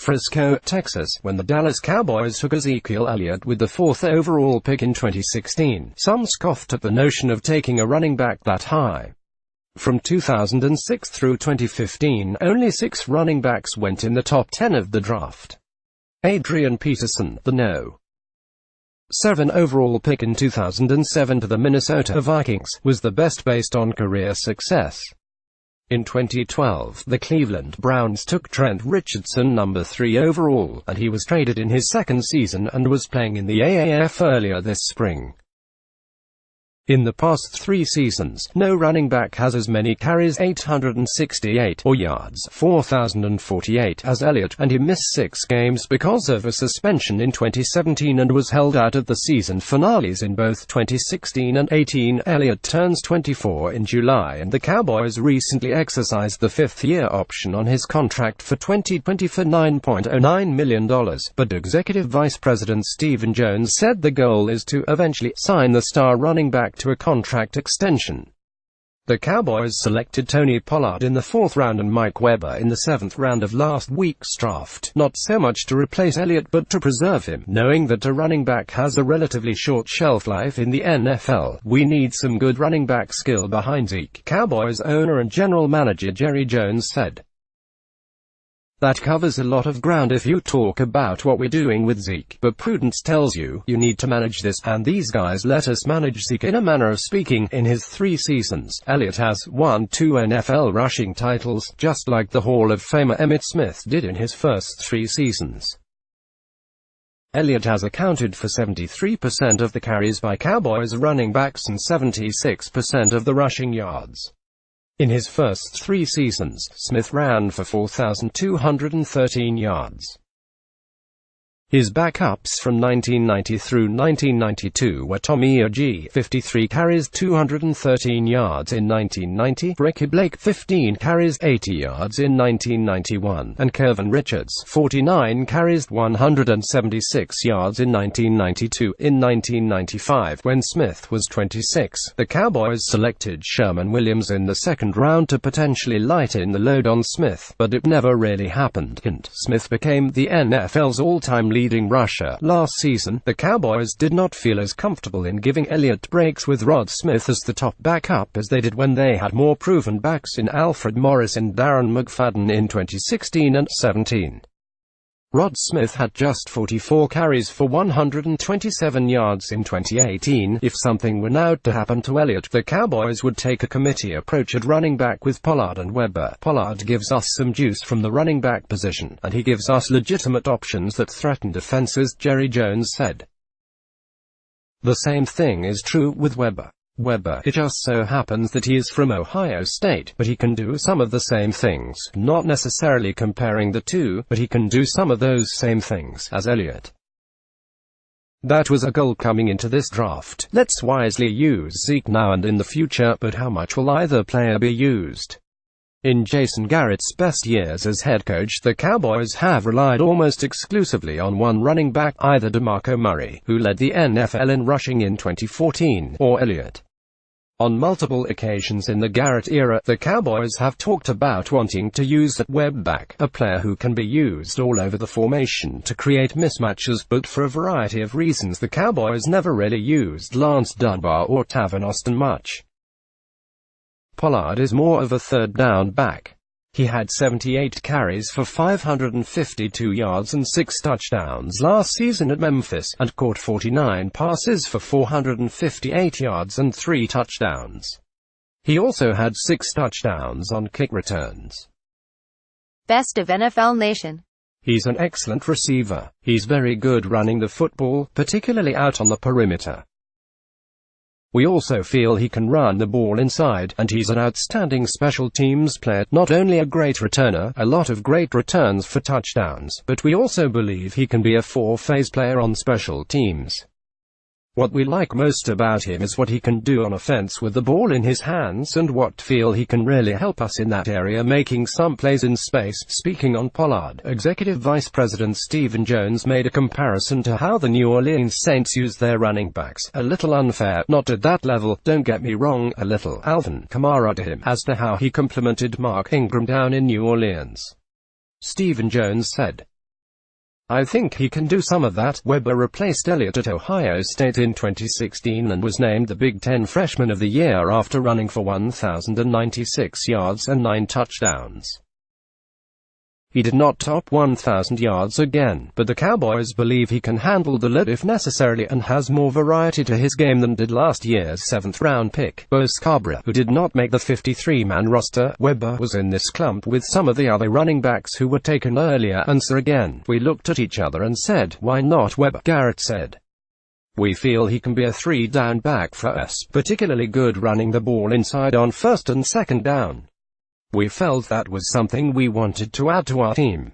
Frisco, Texas, when the Dallas Cowboys took Ezekiel Elliott with the 4th overall pick in 2016. Some scoffed at the notion of taking a running back that high. From 2006 through 2015, only 6 running backs went in the top 10 of the draft. Adrian Peterson, the No. 7 overall pick in 2007 to the Minnesota Vikings, was the best based on career success. In 2012, the Cleveland Browns took Trent Richardson number 3 overall, and he was traded in his second season and was playing in the AAF earlier this spring. In the past 3 seasons, no running back has as many carries 868 or yards 4,048 as Elliott, and he missed 6 games because of a suspension in 2017 and was held out of the season finales in both 2016 and 18. Elliott turns 24 in July, and the Cowboys recently exercised the 5th-year option on his contract for 2020 for $9.09 million, but Executive Vice President Stephen Jones said the goal is to eventually sign the star running back to a contract extension. The Cowboys selected Tony Pollard in the 4th round and Mike Weber in the 7th round of last week's draft, not so much to replace Elliott but to preserve him, knowing that a running back has a relatively short shelf life in the NFL. "We need some good running back skill behind Zeke," Cowboys owner and general manager Jerry Jones said. "That covers a lot of ground if you talk about what we're doing with Zeke, but prudence tells you, you need to manage this, and these guys let us manage Zeke in a manner of speaking." In his 3 seasons, Elliott has won 2 NFL rushing titles, just like the Hall of Famer Emmitt Smith did in his first 3 seasons. Elliott has accounted for 73% of the carries by Cowboys running backs and 76% of the rushing yards. In his first 3 seasons, Smith ran for 4,213 yards. His backups from 1990 through 1992 were Tommy Agee, 53 carries, 213 yards in 1990, Ricky Blake, 15 carries, 80 yards in 1991, and Kevin Richards, 49 carries, 176 yards in 1992. In 1995, when Smith was 26, the Cowboys selected Sherman Williams in the 2nd round to potentially lighten the load on Smith, but it never really happened, and Smith became the NFL's all-time leading rusher. Last season, the Cowboys did not feel as comfortable in giving Elliott breaks with Rod Smith as the top backup as they did when they had more proven backs in Alfred Morris and Darren McFadden in 2016 and 17. Rod Smith had just 44 carries for 127 yards in 2018. If something were now to happen to Elliott, the Cowboys would take a committee approach at running back with Pollard and Weber. "Pollard gives us some juice from the running back position, and he gives us legitimate options that threaten defenses," Jerry Jones said. The same thing is true with Weber. It just so happens that he is from Ohio State, but he can do some of the same things, not necessarily comparing the two, but he can do some of those same things as Elliott. That was a goal coming into this draft. Let's wisely use Zeke now and in the future, but how much will either player be used? In Jason Garrett's best years as head coach, the Cowboys have relied almost exclusively on one running back, either DeMarco Murray, who led the NFL in rushing in 2014, or Elliott. On multiple occasions in the Garrett era, the Cowboys have talked about wanting to use that web back, a player who can be used all over the formation to create mismatches, but for a variety of reasons the Cowboys never really used Lance Dunbar or Tavon Austin much. Pollard is more of a 3rd down back. He had 78 carries for 552 yards and 6 touchdowns last season at Memphis, and caught 49 passes for 458 yards and 3 touchdowns. He also had 6 touchdowns on kick returns. Best of NFL Nation. He's an excellent receiver. He's very good running the football, particularly out on the perimeter. We also feel he can run the ball inside, and he's an outstanding special teams player, not only a great returner, a lot of great returns for touchdowns, but we also believe he can be a 4-phase player on special teams. What we like most about him is what he can do on offense with the ball in his hands, and what feel he can really help us in that area, making some plays in space. Speaking on Pollard, Executive Vice President Stephen Jones made a comparison to how the New Orleans Saints use their running backs. "A little unfair, not at that level, don't get me wrong, a little Alvin Kamara to him, as to how he complimented Mark Ingram down in New Orleans," Stephen Jones said. I think he can do some of that. Weber replaced Elliott at Ohio State in 2016 and was named the Big Ten Freshman of the Year after running for 1,096 yards and 9 touchdowns. He did not top 1,000 yards again, but the Cowboys believe he can handle the load if necessary and has more variety to his game than did last year's 7th-round pick, Bo Scarborough, who did not make the 53-man roster. Weber was in this clump with some of the other running backs who were taken earlier, and so again, we looked at each other and said, why not Weber? Garrett said. We feel he can be a 3-down back for us, particularly good running the ball inside on 1st and 2nd down. We felt that was something we wanted to add to our team.